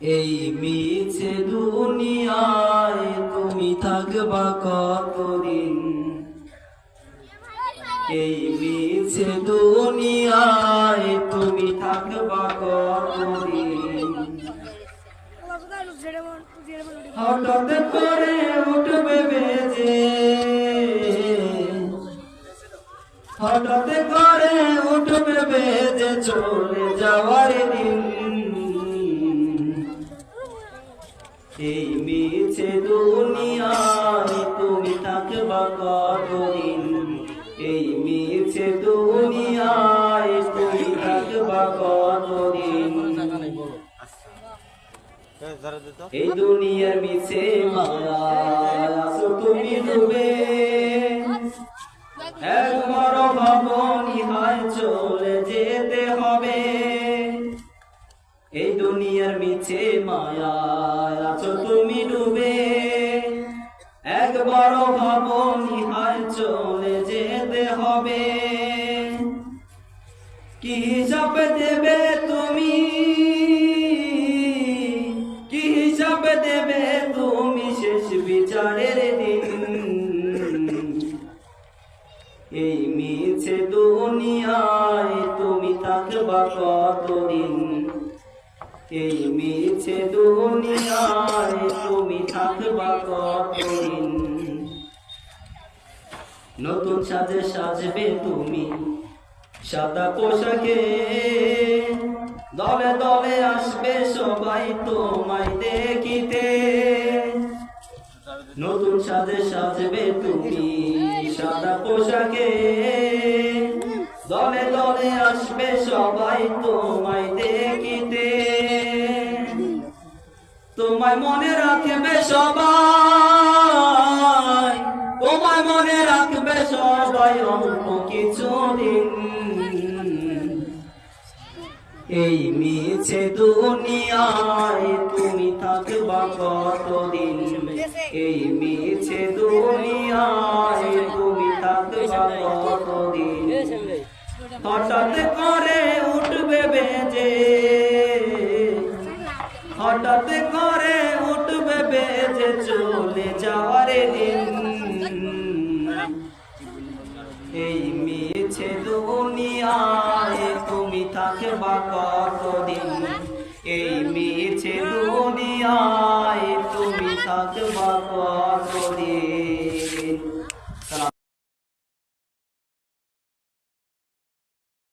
এই মিছে দুনিয়ায় তুমি থাকবা কতদিন? এই মিছে দুনিয়ায় তুমি থাকবা কতদিন? হঠাৎ করে উঠবে বেজে, হঠাৎ করে উঠবে বেজে চলে যাওয়ার দিন। এই মিছে দুনিয়ায় তুমি থাকবা কতদিন? এই মিছে দুনিয়ায় তুমি থাকবা কতদিন? এই দুনিয়ার মিছে মায়ায় আছো তুমি ডুবে, একবার ভাবনি হায় চলে যেতে হবে। এই দুনিয়ার মিছে মায়ায় আছো তুমি ডুবে, একবার ভাবনি হায় চলে যেতে হবে। কি হিসাব দেবে তুমি, কি হিসাব দেবে তুমি শেষ বিচারের দিন? এই মিছে দুনিয়ায় তুমি থাকবা কতদিন? এই মিছে দুনিয়ায় তুমি থাকবা কতদিন? নতুন সাজে সাজবে তুমি সাদা পোশাকে, দলে দলে আসবে সবাই তোমায় দেখিতে। নতুন সাজে সাজবে তুমি সাদা পোশাকে, দলে দলে আসবে সবাই তোমায় দেখিতে। তোমায় মনে রাখবে সবাই, তোমায় মনে রাখবে সবাই অল্প কিছুদিন। এই মিছে দুনিয়ায় তুমি থাকবা কতদিন? এই মিছে দুনিয়ায় তুমি থাকবা কতদিন? হঠাৎ করে উঠবে বেজে, হঠাৎ করে উঠবে বেজে চলে যাওয়ার দিন। এই মিছে দুনিয়ায় তুমি থাকবা কতদিন?